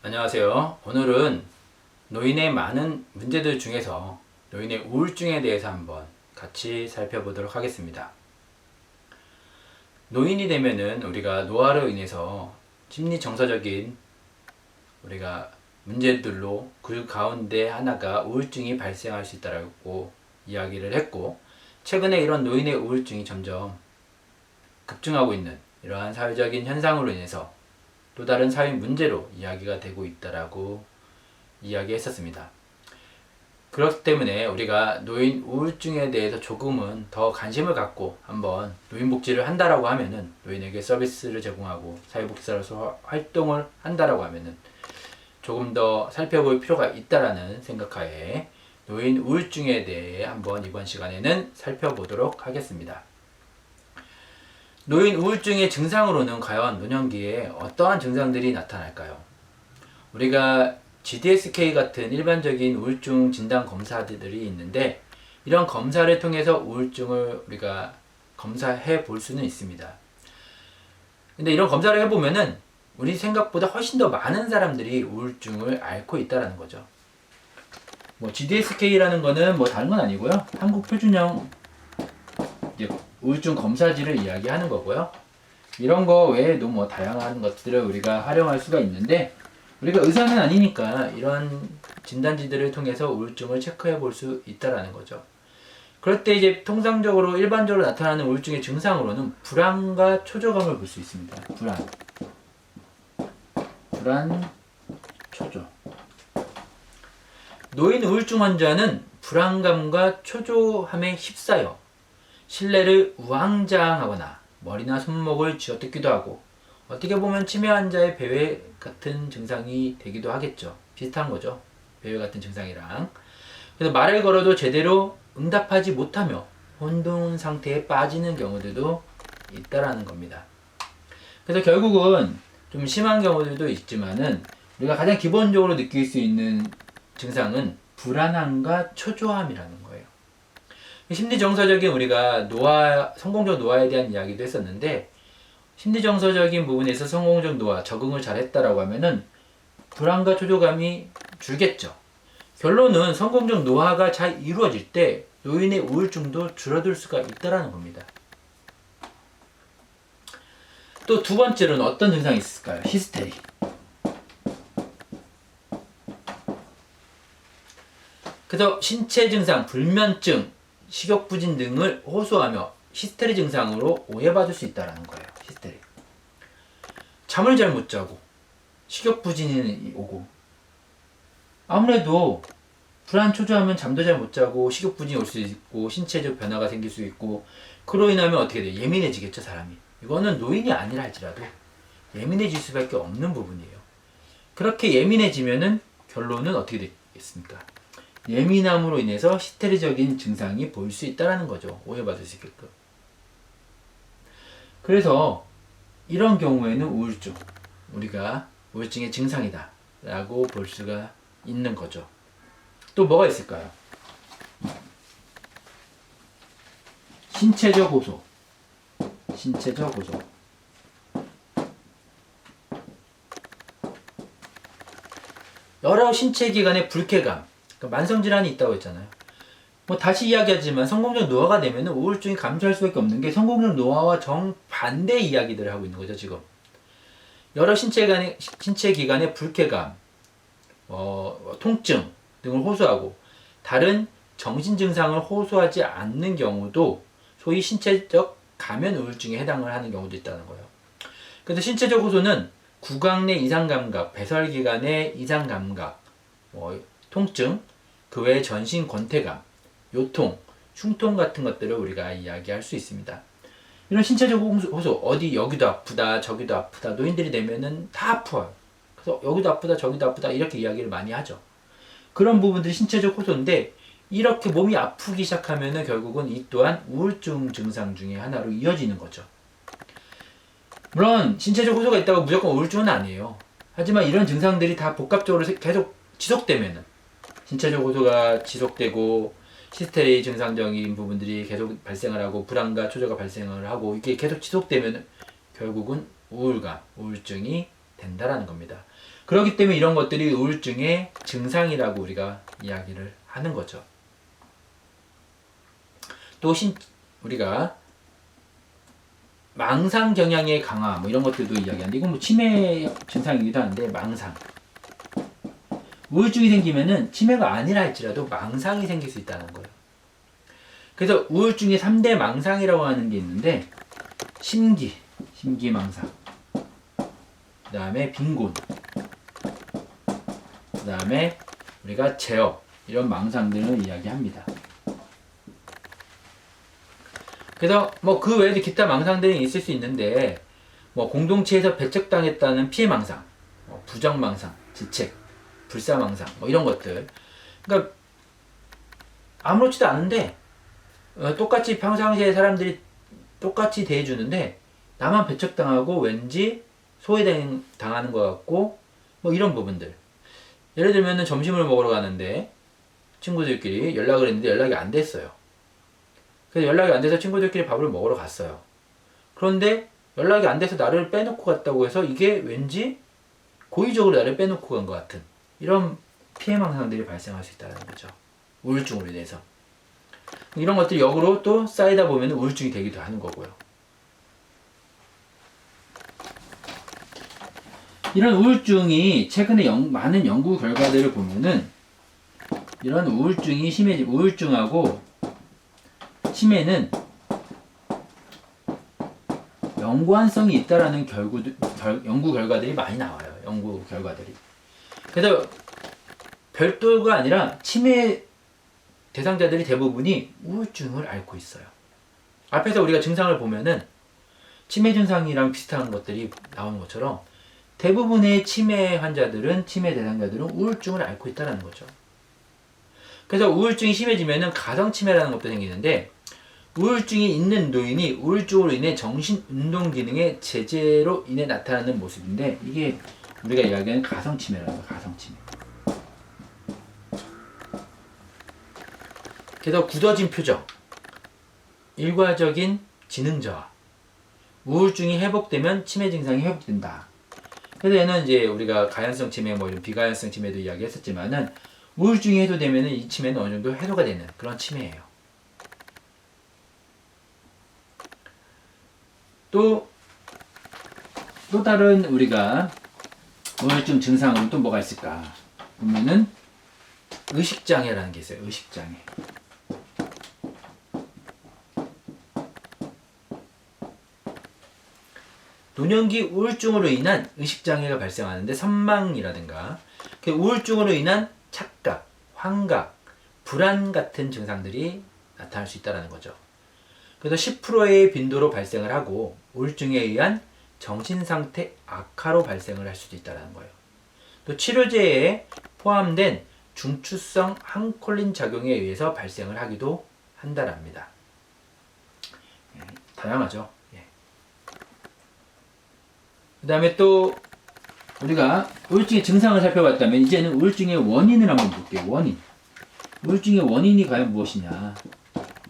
안녕하세요. 오늘은 노인의 많은 문제들 중에서 노인의 우울증에 대해서 한번 같이 살펴보도록 하겠습니다. 노인이 되면은 우리가 노화로 인해서 심리 정서적인 우리가 문제들로 그 가운데 하나가 우울증이 발생할 수 있다고 이야기를 했고, 최근에 이런 노인의 우울증이 점점 급증하고 있는 이러한 사회적인 현상으로 인해서 또 다른 사회 문제로 이야기가 되고 있다라고 이야기했었습니다. 그렇기 때문에 우리가 노인 우울증에 대해서 조금은 더 관심을 갖고 한번 노인복지를 한다라고 하면은, 노인에게 서비스를 제공하고 사회복지사로서 활동을 한다라고 하면은 조금 더 살펴볼 필요가 있다라는 생각하에 노인 우울증에 대해 한번 이번 시간에는 살펴보도록 하겠습니다. 노인 우울증의 증상으로는 과연 노년기에 어떠한 증상들이 나타날까요? 우리가 GDSK 같은 일반적인 우울증 진단 검사들이 있는데, 이런 검사를 통해서 우울증을 우리가 검사해 볼 수는 있습니다. 근데 이런 검사를 해보면은 우리 생각보다 훨씬 더 많은 사람들이 우울증을 앓고 있다는 거죠. GDSK라는 거는 다른 건 아니고요, 한국 표준형 우울증 검사지를 이야기하는 거고요. 이런 거 외에도 다양한 것들을 우리가 활용할 수가 있는데, 우리가 의사는 아니니까 이런 진단지들을 통해서 우울증을 체크해 볼 수 있다라는 거죠. 그럴 때 이제 통상적으로 일반적으로 나타나는 우울증의 증상으로는 불안과 초조감을 볼 수 있습니다. 불안, 초조. 노인 우울증 환자는 불안감과 초조함에 휩싸여 실내를 우왕좌왕하거나 머리나 손목을 쥐어뜯기도 하고, 어떻게 보면 치매 환자의 배회 같은 증상이 되기도 하겠죠. 비슷한 거죠, 배회 같은 증상이랑. 그래서 말을 걸어도 제대로 응답하지 못하며 혼돈 상태에 빠지는 경우들도 있다라는 겁니다. 그래서 결국은 좀 심한 경우들도 있지만은 우리가 가장 기본적으로 느낄 수 있는 증상은 불안함과 초조함이라는 거예요. 심리정서적인 우리가 성공적 노화에 대한 이야기도 했었는데, 심리정서적인 부분에서 성공적 노화, 적응을 잘했다라고 하면은 불안과 초조감이 줄겠죠. 결론은 성공적 노화가 잘 이루어질 때 노인의 우울증도 줄어들 수가 있다라는 겁니다. 또 두 번째로는 어떤 증상이 있을까요? 히스테리. 그래서 신체 증상, 불면증, 식욕부진 등을 호소하며 히스테리 증상으로 오해받을 수 있다는 거예요. 히스테리. 잠을 잘 못 자고 식욕부진이 오고, 아무래도 불안 초조하면 잠도 잘 못 자고 식욕부진이 올 수 있고 신체적 변화가 생길 수 있고, 그로 인하면 어떻게 돼요? 예민해지겠죠, 사람이. 이거는 노인이 아니라 할지라도 예민해질 수밖에 없는 부분이에요. 그렇게 예민해지면은 결론은 어떻게 되겠습니까? 예민함으로 인해서 히스테리적인 증상이 보일 수 있다는 거죠. 오해받을 수 있게끔. 그래서 이런 경우에는 우리가 우울증의 증상이다 라고 볼 수가 있는 거죠. 또 뭐가 있을까요? 신체적 호소. 여러 신체 기관의 불쾌감, 그러니까 만성질환이 있다고 했잖아요. 다시 이야기하지만 성공적 노화가 되면 우울증이 감소할 수밖에 없는 게, 성공적 노화와 정반대 이야기들을 하고 있는 거죠, 지금. 여러 신체 기관의 불쾌감, 통증 등을 호소하고, 다른 정신 증상을 호소하지 않는 경우도 소위 신체적 가면 우울증에 해당을 하는 경우도 있다는 거예요. 그래서 신체적 호소는 구강 내 이상 감각, 배설기관의 이상 감각, 통증, 그 외에 전신 권태감, 요통, 흉통 같은 것들을 우리가 이야기할 수 있습니다. 이런 신체적 호소, 여기도 아프다, 저기도 아프다, 노인들이 되면은 다 아파요. 그래서 여기도 아프다, 저기도 아프다, 이렇게 이야기를 많이 하죠. 그런 부분들이 신체적 호소인데, 이렇게 몸이 아프기 시작하면은 결국은 이 또한 우울증 증상 중에 하나로 이어지는 거죠. 물론 신체적 호소가 있다고 무조건 우울증은 아니에요. 하지만 이런 증상들이 다 복합적으로 계속 지속되면은, 신체적 호소가 지속되고 히스테리 증상적인 부분들이 계속 발생을 하고 불안과 초조가 발생을 하고, 이게 계속 지속되면 결국은 우울증이 된다라는 겁니다. 그렇기 때문에 이런 것들이 우울증의 증상이라고 우리가 이야기를 하는 거죠. 또 우리가 망상 경향의 강화 뭐 이런 것들도 이야기하는데 이건 뭐 치매 증상이기도 한데 망상. 우울증이 생기면은 치매가 아니라 할지라도 망상이 생길 수 있다는 거예요. 그래서 우울증의 3대 망상이라고 하는 게 있는데 심기망상, 그 다음에 빈곤, 그 다음에 우리가 제어, 이런 망상들을 이야기합니다. 그래서 뭐 그 외에도 기타 망상들이 있을 수 있는데 뭐 공동체에서 배척당했다는 피해망상, 부정망상, 지책, 불사망상 뭐 이런 것들. 그러니까 아무렇지도 않은데 똑같이 평상시에 사람들이 똑같이 대해주는데 나만 배척당하고 왠지 소외당하는 것 같고 뭐 이런 부분들. 예를 들면은 점심을 먹으러 가는데 친구들끼리 연락을 했는데 연락이 안 됐어요. 그래서 연락이 안 돼서 친구들끼리 밥을 먹으러 갔어요. 그런데 연락이 안 돼서 나를 빼놓고 갔다고 해서 이게 왠지 고의적으로 나를 빼놓고 간 것 같은 이런 피해망상들이 발생할 수 있다는 거죠. 우울증으로 인해서. 이런 것들이 역으로 또 쌓이다 보면 우울증이 되기도 하는 거고요. 이런 우울증이 최근에 많은 연구 결과들을 보면은 이런 우울증이 우울증하고 치매는 연관성이 있다라는 연구 결과들이 많이 나와요. 연구 결과들이. 그래서 별도가 아니라 치매 대상자들이 대부분이 우울증을 앓고 있어요. 앞에서 우리가 증상을 보면은 치매 증상이랑 비슷한 것들이 나오는 것처럼 대부분의 치매 환자들은, 치매 대상자들은 우울증을 앓고 있다는 거죠. 그래서 우울증이 심해지면은 가성치매라는 것도 생기는데 우울증이 있는 노인이 우울증으로 인해 정신 운동 기능의 제재로 인해 나타나는 모습인데 이게 우리가 이야기하는 가성치매라는 거예요. 가성치매. 그래서 굳어진 표정, 일괄적인 지능 저하, 우울증이 회복되면 치매 증상이 회복된다. 그래서 얘는 이제 우리가 가연성 치매, 뭐 이런 비가연성 치매도 이야기했었지만은 우울증이 해소되면은 이 치매는 어느 정도 해소가 되는 그런 치매예요. 또 다른 우리가 우울증 증상으로 또 뭐가 있을까 보면은 의식장애라는 게 있어요. 의식장애. 노년기 우울증으로 인한 의식장애가 발생하는데 선망이라든가 우울증으로 인한 착각, 환각, 불안 같은 증상들이 나타날 수 있다는 거죠. 그래서 10%의 빈도로 발생을 하고 우울증에 의한 정신상태 악화로 발생을 할 수도 있다는 거예요. 또 치료제에 포함된 중추성 항콜린 작용에 의해서 발생을 하기도 한다랍니다. 다양하죠. 그 다음에 또 우리가 우울증의 증상을 살펴봤다면 이제는 우울증의 원인을 한번 볼게요. 원인. 우울증의 원인이 과연 무엇이냐.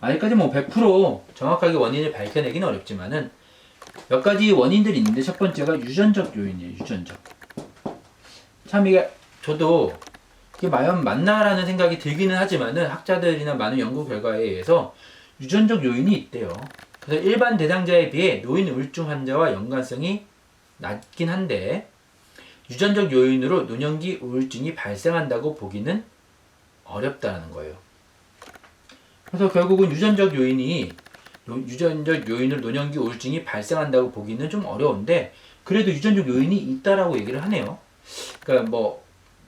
아직까지 뭐 100% 정확하게 원인을 밝혀내기는 어렵지만은 몇 가지 원인들이 있는데 첫 번째가 유전적 요인이에요. 유전적. 참 이게 저도 이게 과연 맞나라는 생각이 들기는 하지만은 학자들이나 많은 연구 결과에 의해서 유전적 요인이 있대요. 그래서 일반 대상자에 비해 노인 우울증 환자와 연관성이 낮긴 한데 유전적 요인으로 노년기 우울증이 발생한다고 보기는 어렵다는 거예요. 그래서 결국은 유전적 요인으로 노년기 우울증이 발생한다고 보기는 좀 어려운데 그래도 유전적 요인이 있다라고 얘기를 하네요. 그러니까 뭐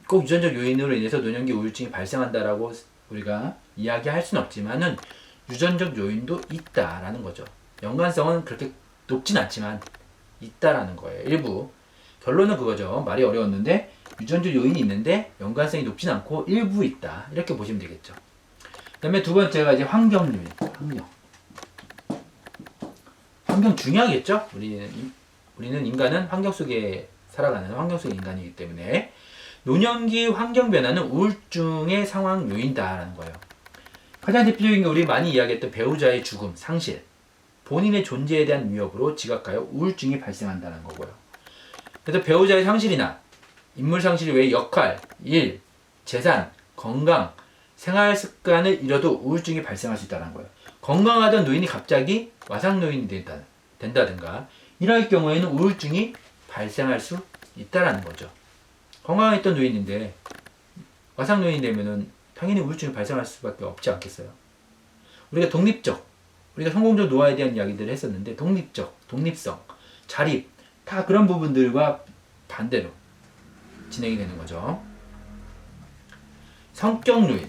꼭 유전적 요인으로 인해서 노년기 우울증이 발생한다라고 우리가 이야기할 수는 없지만은 유전적 요인도 있다라는 거죠. 연관성은 그렇게 높진 않지만 있다라는 거예요. 일부. 결론은 그거죠. 말이 어려웠는데 유전적 요인이 있는데 연관성이 높진 않고 일부 있다. 이렇게 보시면 되겠죠. 그 다음에 두 번째가 이제 환경 요인. 환경 중요하겠죠? 우리는 인간은 환경 속에 살아가는 환경 속의 인간이기 때문에 노년기 환경 변화는 우울증의 상황 요인다라는 거예요. 가장 대표적인 게 우리 많이 이야기했던 배우자의 죽음, 상실, 본인의 존재에 대한 위협으로 지각하여 우울증이 발생한다는 거고요. 그래서 배우자의 상실이나 인물 상실 외의 역할, 일, 재산, 건강, 생활 습관을 잃어도 우울증이 발생할 수 있다는 거예요. 건강하던 노인이 갑자기 와상 노인이 된다든가 이럴 경우에는 우울증이 발생할 수 있다라는 거죠. 건강했던 노인인데 와상 노인이 되면은 당연히 우울증이 발생할 수밖에 없지 않겠어요. 우리가 우리가 성공적 노화에 대한 이야기들을 했었는데 독립성, 자립 다 그런 부분들과 반대로 진행이 되는 거죠. 성격 노인,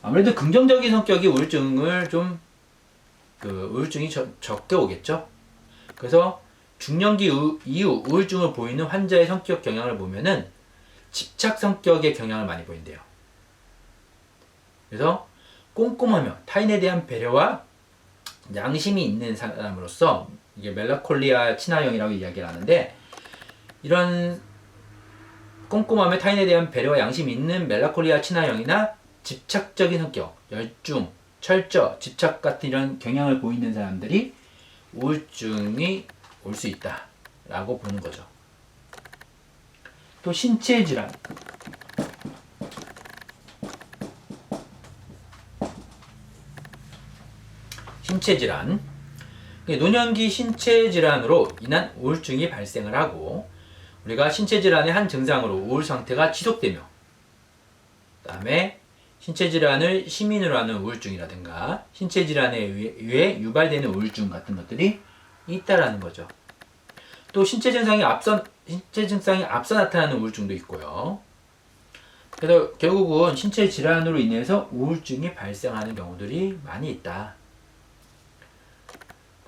아무래도 긍정적인 성격이 우울증이 적게 오겠죠. 그래서 중년기 이후 우울증을 보이는 환자의 성격 경향을 보면은 집착 성격의 경향을 많이 보인대요. 그래서 꼼꼼하며 타인에 대한 배려와 양심이 있는 사람으로서 이게 멜라콜리아 친화형이라고 이야기를 하는데, 이런 꼼꼼하며 타인에 대한 배려와 양심이 있는 멜라콜리아 친화형이나 집착적인 성격, 열중, 철저, 집착 같은 이런 경향을 보이는 사람들이 우울증이 올 수 있다라고 보는 거죠. 또 신체 질환. 노년기 신체 질환으로 인한 우울증이 발생을 하고, 우리가 신체 질환의 한 증상으로 우울 상태가 지속되며, 그 다음에 신체 질환을 시민으로 하는 우울증이라든가 신체 질환에 의해 유발되는 우울증 같은 것들이 있다라는 거죠. 또 신체 증상이 앞서 나타나는 우울증도 있고요. 그래서 결국은 신체 질환으로 인해서 우울증이 발생하는 경우들이 많이 있다.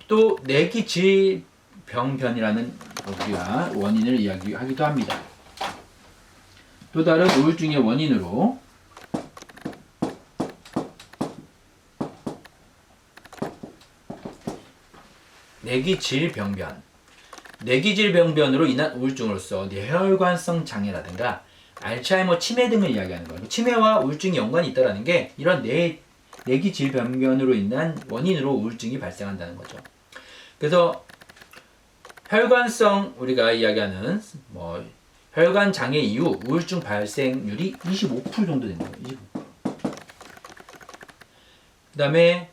또 내기질병변이라는 우리가 원인을 이야기하기도 합니다. 또 다른 우울증의 원인으로 내기질병변으로 인한 우울증으로서 뇌혈관성 장애라든가 알츠하이머 치매 등을 이야기하는 거예요. 치매와 우울증이 연관이 있다는 게 이런 내기질병변으로 인한 원인으로 우울증이 발생한다는 거죠. 그래서 혈관성 우리가 이야기하는 혈관 장애 이후 우울증 발생률이 25% 정도 된다. 25%. 그다음에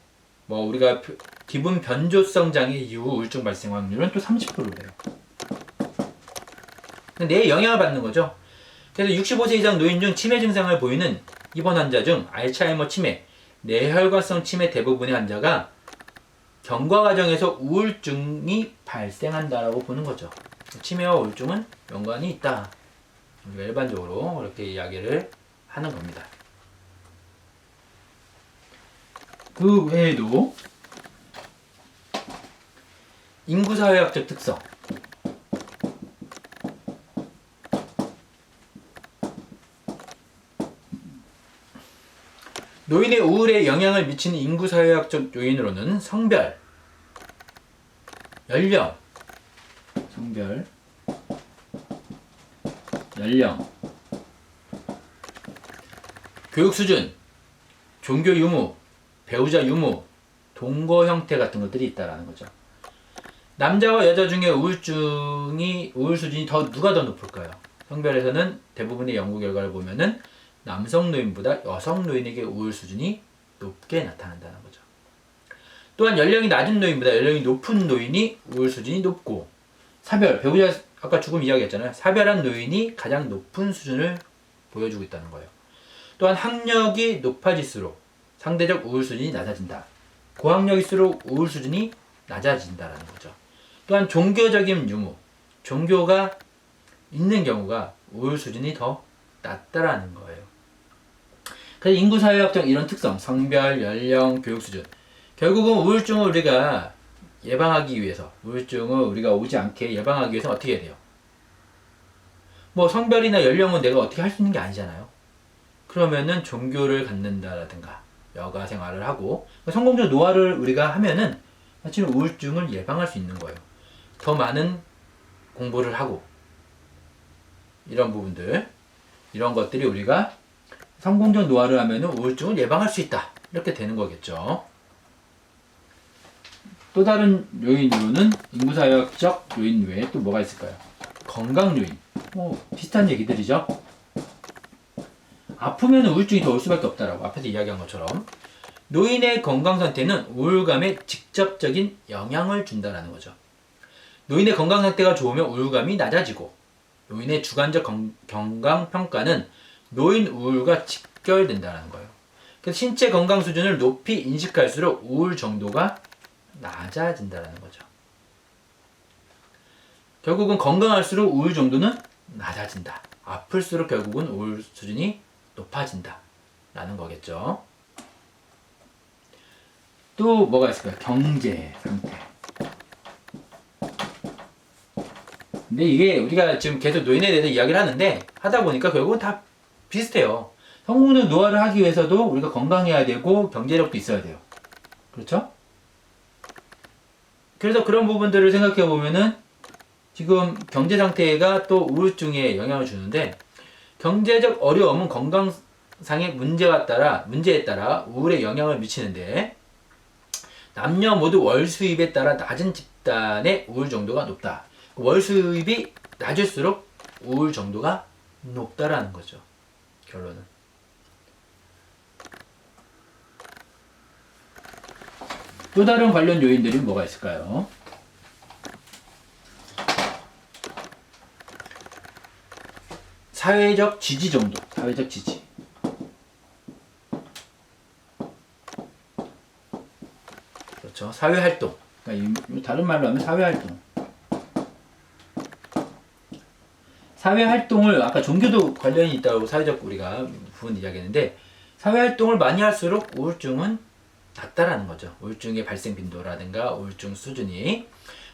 우리가 기분 변조성 장애 이후 우울증 발생 확률은 또 30%래요. 뇌에 영향을 받는 거죠. 그래서 65세 이상 노인 중 치매 증상을 보이는 입원 환자 중 알츠하이머 치매, 뇌혈관성 치매 대부분의 환자가 경과 과정에서 우울증이 발생한다라고 보는 거죠. 치매와 우울증은 연관이 있다. 우리가 일반적으로 그렇게 이야기를 하는 겁니다. 그 외에도 인구사회학적 특성, 노인의 우울에 영향을 미치는 인구사회학적 요인으로는 성별, 연령, 교육 수준, 종교 유무, 배우자 유무, 동거 형태 같은 것들이 있다라는 거죠. 남자와 여자 중에 우울 수준이 누가 더 높을까요? 성별에서는 대부분의 연구 결과를 보면은 남성 노인보다 여성 노인에게 우울 수준이 높게 나타난다는 거죠. 또한 연령이 낮은 노인보다 연령이 높은 노인이 우울 수준이 높고, 배우자 아까 조금 이야기했잖아요. 사별한 노인이 가장 높은 수준을 보여주고 있다는 거예요. 또한 학력이 높아질수록 상대적 우울 수준이 낮아진다. 고학력일수록 우울 수준이 낮아진다라는 거죠. 또한 종교적인 유무, 종교가 있는 경우가 우울 수준이 더 낮다라는 거예요. 그래서 인구사회학적 이런 특성, 성별, 연령, 교육 수준, 결국은 우울증을 우리가 오지 않게 예방하기 위해서 어떻게 해야 돼요? 성별이나 연령은 내가 어떻게 할 수 있는 게 아니잖아요. 그러면은 종교를 갖는다라든가 여가 생활을 하고 성공적 노화를 우리가 하면은 사실 우울증을 예방할 수 있는 거예요. 더 많은 공부를 하고 이런 것들이 우리가 성공적 노화를 하면은 우울증을 예방할 수 있다. 이렇게 되는 거겠죠. 또 다른 요인으로는 인구사회학적 요인 외에 또 뭐가 있을까요? 건강 요인. 비슷한 얘기들이죠. 아프면 우울증이 더 올 수밖에 없다라고 앞에서 이야기한 것처럼 노인의 건강 상태는 우울감에 직접적인 영향을 준다라는 거죠. 노인의 건강 상태가 좋으면 우울감이 낮아지고 노인의 주관적 건강 평가는 노인 우울과 직결된다는 거예요. 그래서 신체 건강 수준을 높이 인식할수록 우울 정도가 낮아진다는 거죠. 결국은 건강할수록 우울 정도는 낮아진다. 아플수록 결국은 우울 수준이 높아진다 라는 거겠죠. 또 뭐가 있을까요? 경제 상태. 근데 이게 우리가 지금 계속 노인에 대해서 이야기를 하는데 하다 보니까 결국은 다 비슷해요. 성공적 노화를 하기 위해서도 우리가 건강해야 되고 경제력도 있어야 돼요. 그렇죠? 그래서 그런 부분들을 생각해 보면은 지금 경제 상태가 또 우울증에 영향을 주는데 경제적 어려움은 건강상의 문제에 따라 우울에 영향을 미치는데 남녀 모두 월 수입에 따라 낮은 집단의 우울 정도가 높다. 월 수입이 낮을수록 우울 정도가 높다라는 거죠. 결론은. 또 다른 관련 요인들이 뭐가 있을까요? 사회적 지지 정도. 사회적 지지. 그렇죠. 사회활동. 그러니까 다른 말로 하면 사회활동. 사회활동을 아까 종교도 관련이 있다고 사회적 우리가 부분 이야기했는데 사회활동을 많이 할수록 우울증은 낮다라는 거죠. 우울증의 발생 빈도라든가 우울증 수준이.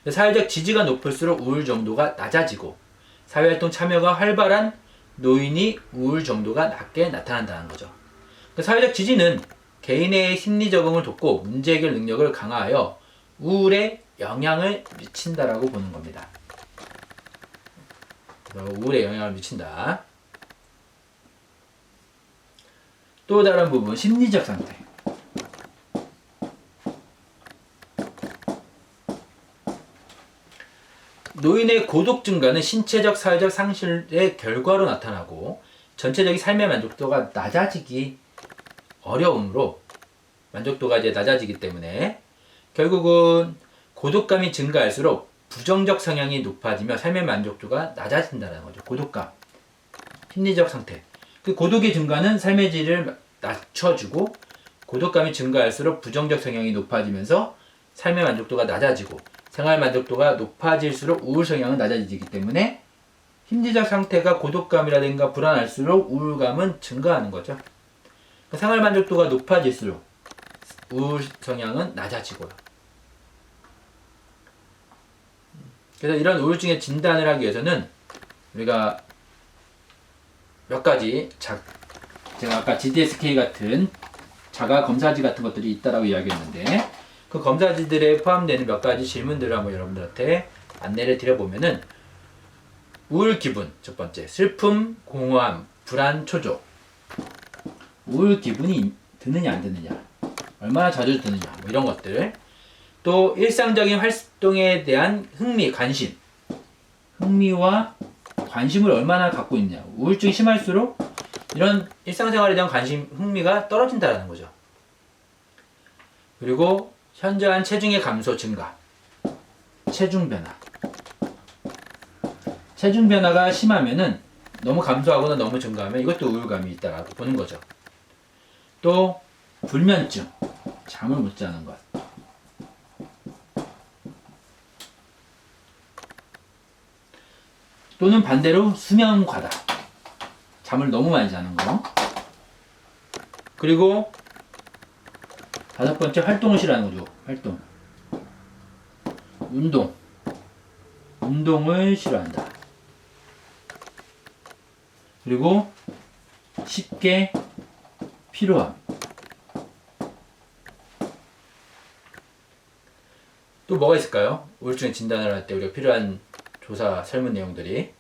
사회적 지지가 높을수록 우울 정도가 낮아지고 사회활동 참여가 활발한 노인이 우울 정도가 낮게 나타난다는 거죠. 사회적 지지는 개인의 심리 적응을 돕고 문제 해결 능력을 강화하여 우울에 영향을 미친다라고 보는 겁니다. 우울에 영향을 미친다. 또 다른 부분, 심리적 상태. 노인의 고독 증가는 신체적, 사회적 상실의 결과로 나타나고 전체적인 삶의 만족도가 낮아지기 어려움으로 만족도가 이제 낮아지기 때문에 결국은 고독감이 증가할수록 부정적 성향이 높아지며 삶의 만족도가 낮아진다는 거죠. 고독감, 심리적 상태. 그 고독의 증가는 삶의 질을 낮춰주고 고독감이 증가할수록 부정적 성향이 높아지면서 삶의 만족도가 낮아지고 생활 만족도가 높아질수록 우울 성향은 낮아지기 때문에 심리적 상태가 고독감이라든가 불안할수록 우울감은 증가하는 거죠. 생활 만족도가 높아질수록 우울 성향은 낮아지고요. 그래서 이런 우울증의 진단을 하기 위해서는 우리가 몇 가지 제가 아까 GDSK 같은 자가 검사지 같은 것들이 있다라고 이야기했는데 그 검사지들에 포함되는 몇 가지 질문들을 한번 여러분들한테 안내를 드려보면은 우울 기분 첫 번째, 슬픔, 공허함, 불안, 초조. 우울 기분이 드느냐 안 드느냐, 얼마나 자주 드느냐, 뭐 이런 것들. 또 일상적인 활동에 대한 흥미, 관심. 흥미와 관심을 얼마나 갖고 있냐. 우울증이 심할수록 이런 일상생활에 대한 관심, 흥미가 떨어진다는 거죠. 그리고 현저한 체중의 감소 증가, 체중 변화. 체중 변화가 심하면은 너무 감소하거나 너무 증가하면 이것도 우울감이 있다라고 보는 거죠. 또 불면증, 잠을 못 자는 것. 또는 반대로 수면 과다, 잠을 너무 많이 자는 거. 그리고 다섯 번째, 활동을 싫어하는 거죠. 활동. 운동을 싫어한다. 그리고 쉽게 피로함. 또 뭐가 있을까요? 우울증 진단을 할 때 우리가 필요한 조사 설문 내용들이.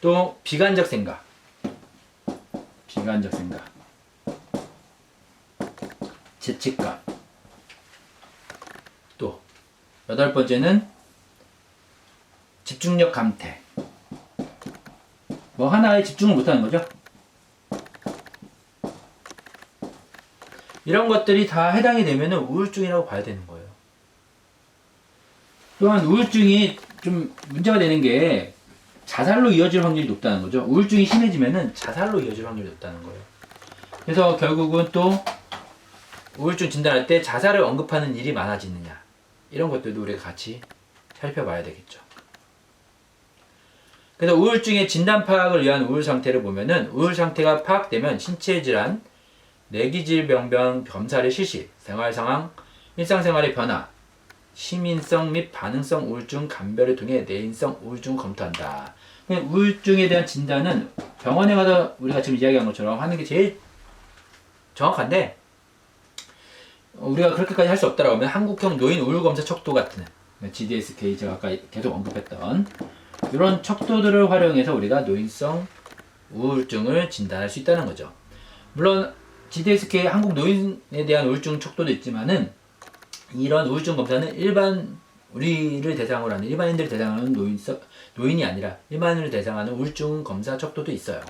또 비관적 생각. 죄책감. 또 여덟 번째는 집중력 감퇴. 뭐 하나에 집중을 못하는 거죠. 이런 것들이 다 해당이 되면 우울증이라고 봐야 되는 거예요. 또한 우울증이 좀 문제가 되는 게 자살로 이어질 확률이 높다는 거죠. 우울증이 심해지면 자살로 이어질 확률이 높다는 거예요. 그래서 결국은 또 우울증 진단할 때 자살을 언급하는 일이 많아지느냐, 이런 것들도 우리가 같이 살펴봐야 되겠죠. 그래서 우울증의 진단 파악을 위한 우울 상태를 보면은, 우울 상태가 파악되면 신체 질환, 내기질병변 검사를 실시, 생활 상황, 일상생활의 변화, 시민성 및 반응성 우울증 감별을 통해 내인성 우울증을 검토한다. 우울증에 대한 진단은 병원에 가서 우리가 지금 이야기한 것처럼 하는 게 제일 정확한데, 우리가 그렇게까지 할 수 없다라고 하면 한국형 노인 우울검사 척도 같은 GDSK, 제가 아까 계속 언급했던 이런 척도들을 활용해서 우리가 노인성 우울증을 진단할 수 있다는 거죠. 물론 GDSK 한국 노인에 대한 우울증 척도도 있지만은, 이런 우울증 검사는 일반 우리를 대상으로 하는, 일반인들을 대상으로 하는 노인이 아니라 일반인을 대상하는 우울증 검사 척도도 있어요.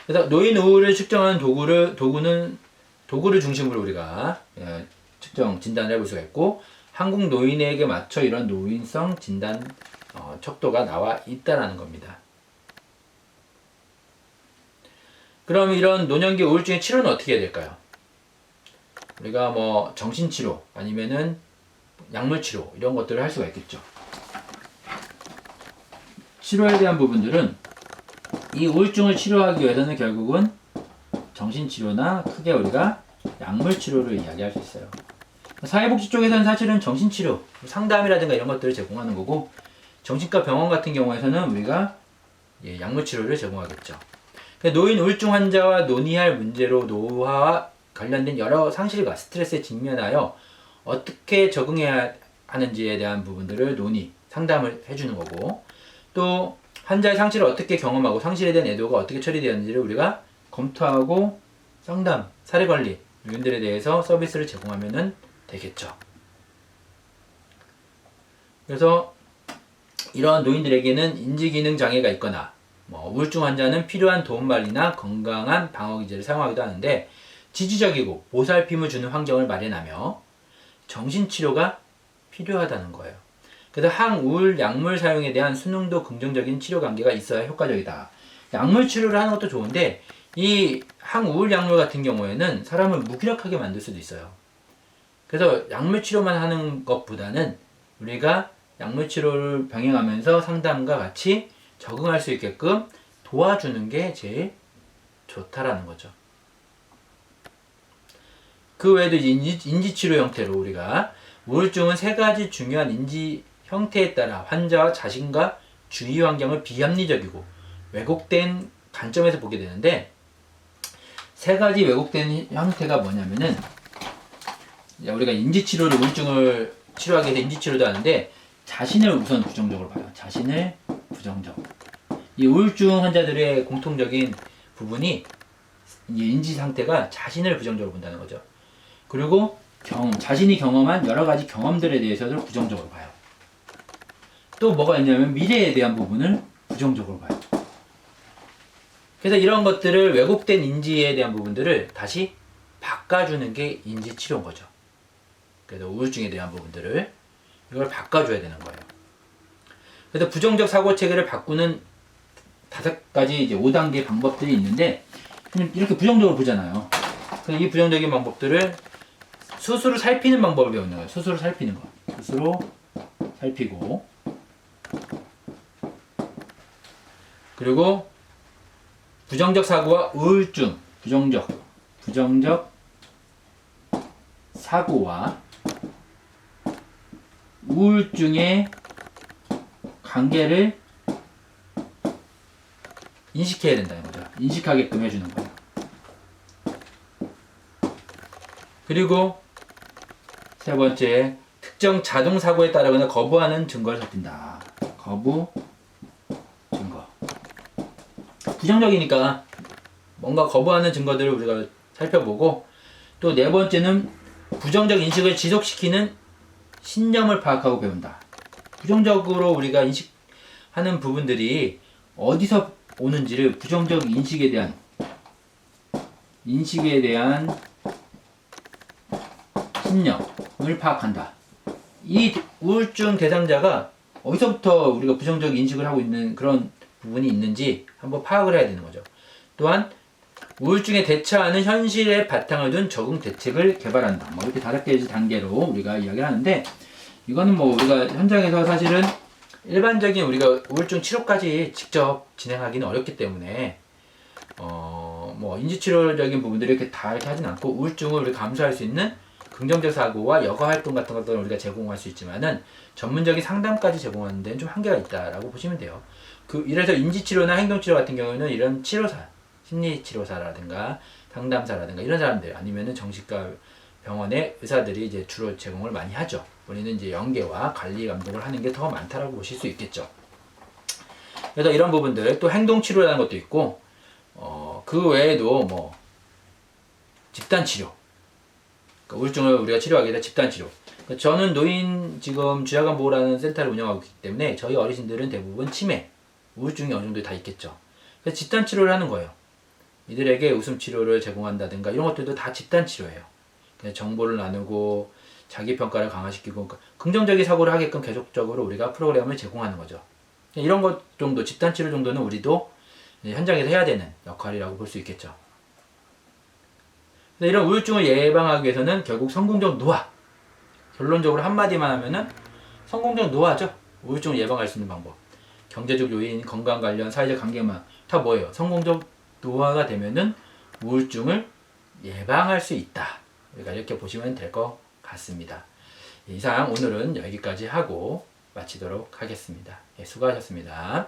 그래서 노인 우울을 측정하는 도구를 중심으로 우리가 측정 진단을 해볼 수가 있고, 한국 노인에게 맞춰 이런 노인성 진단 척도가 나와 있다라는 겁니다. 그럼 이런 노년기 우울증의 치료는 어떻게 해야 될까요? 우리가 뭐 정신치료 아니면은 약물치료, 이런 것들을 할 수가 있겠죠. 치료에 대한 부분들은, 이 우울증을 치료하기 위해서는 결국은 정신치료나 크게 우리가 약물치료를 이야기할 수 있어요. 사회복지 쪽에서는 사실은 정신치료, 상담이라든가 이런 것들을 제공하는 거고, 정신과 병원 같은 경우에서는 우리가 약물치료를 제공하겠죠. 노인 우울증 환자와 논의할 문제로 노화와 관련된 여러 상실과 스트레스에 직면하여 어떻게 적응해야 하는지에 대한 부분들을 상담을 해주는 거고, 또 환자의 상실을 어떻게 경험하고 상실에 대한 애도가 어떻게 처리되었는지를 우리가 검토하고 상담, 사례관리, 노인들에 대해서 서비스를 제공하면 되겠죠. 그래서 이러한 노인들에게는 인지기능 장애가 있거나 우울증 환자는 필요한 도움말이나 건강한 방어기제를 사용하기도 하는데, 지지적이고 보살핌을 주는 환경을 마련하며 정신치료가 필요하다는 거예요. 그래서 항우울 약물 사용에 대한 수능도 긍정적인 치료 관계가 있어야 효과적이다. 약물 치료를 하는 것도 좋은데, 이 항우울 약물 같은 경우에는 사람을 무기력하게 만들 수도 있어요. 그래서 약물 치료만 하는 것보다는 우리가 약물 치료를 병행하면서 상담과 같이 적응할 수 있게끔 도와주는 게 제일 좋다라는 거죠. 그 외에도 인지치료 형태로 우리가 우울증은 세 가지 중요한 인지 형태에 따라 환자와 자신과 주위 환경을 비합리적이고 왜곡된 관점에서 보게 되는데, 세 가지 왜곡된 형태가 뭐냐면은, 우리가 인지치료를, 우울증을 치료하기 위해서 인지치료도 하는데 자신을 우선 부정적으로 봐요. 자신을 부정적으로. 이 우울증 환자들의 공통적인 부분이 인지 상태가 자신을 부정적으로 본다는 거죠. 그리고 자신이 경험한 여러 가지 경험들에 대해서도 부정적으로 봐요. 또 뭐가 있냐면 미래에 대한 부분을 부정적으로 봐요. 그래서 이런 것들을, 왜곡된 인지에 대한 부분들을 다시 바꿔주는 게 인지치료인 거죠. 그래서 우울증에 대한 부분들을 이걸 바꿔줘야 되는 거예요. 그래서 부정적 사고 체계를 바꾸는 5가지 5단계 방법들이 있는데, 이렇게 부정적으로 보잖아요. 그래서 이 부정적인 방법들을 스스로 살피는 방법을 배우는 거예요. 스스로 살피는 거. 스스로 살피고, 그리고 부정적 사고와 우울증, 부정적 사고와 우울증의 관계를 인식해야 된다는 거죠. 인식하게끔 해주는 거예요. 그리고 세 번째, 특정 자동 사고에 따르거나 거부하는 증거를 살핀다. 거부 증거. 부정적이니까 뭔가 거부하는 증거들을 우리가 살펴보고, 또 네 번째는 부정적 인식을 지속시키는 신념을 파악하고 배운다. 부정적으로 우리가 인식하는 부분들이 어디서 오는지를 부정적 인식에 대한 신념을 파악한다. 이 우울증 대상자가 어디서부터 우리가 부정적 인식을 하고 있는 그런 부분이 있는지 한번 파악을 해야 되는 거죠. 또한 우울증에 대처하는 현실의 바탕을 둔 적응 대책을 개발한다. 뭐 이렇게 5가지 단계로 우리가 이야기를 하는데, 이거는 뭐 우리가 현장에서 사실은 일반적인 우리가 우울증 치료까지 직접 진행하기는 어렵기 때문에 뭐 인지치료적인 부분들이 이렇게 다 이렇게 하진 않고, 우울증을 우리가 감수할 수 있는 긍정적 사고와 여가 활동 같은 것들을 우리가 제공할 수 있지만은 전문적인 상담까지 제공하는 데는 좀 한계가 있다라고 보시면 돼요. 이래서 인지치료나 행동치료 같은 경우는 이런 치료사, 심리치료사라든가 상담사라든가 이런 사람들, 아니면은 정신과 병원의 의사들이 이제 주로 제공을 많이 하죠. 우리는 이제 연계와 관리 감독을 하는 게 더 많다라고 보실 수 있겠죠. 그래서 이런 부분들, 또 행동치료라는 것도 있고, 그 외에도 뭐 집단치료, 그러니까 우울증을 우리가 치료하게 될 집단치료. 그러니까 저는 노인 지금 주야간 보호라는 센터를 운영하고 있기 때문에 저희 어르신들은 대부분 치매, 우울증이 어느 정도 다 있겠죠. 그래서 집단치료를 하는 거예요. 이들에게 웃음치료를 제공한다든가 이런 것들도 다 집단치료예요. 정보를 나누고 자기평가를 강화시키고, 그러니까 긍정적인 사고를 하게끔 계속적으로 우리가 프로그램을 제공하는 거죠. 이런 것 정도, 집단치료 정도는 우리도 현장에서 해야 되는 역할이라고 볼 수 있겠죠. 이런 우울증을 예방하기 위해서는 결국 성공적 노화, 결론적으로 한마디만 하면은 성공적 노화죠. 우울증을 예방할 수 있는 방법. 경제적 요인, 건강 관련, 사회적 관계만 다 뭐예요? 성공적 노화가 되면은 우울증을 예방할 수 있다. 그러니까 이렇게 보시면 될 것 같습니다. 이상 오늘은 여기까지 하고 마치도록 하겠습니다. 수고하셨습니다.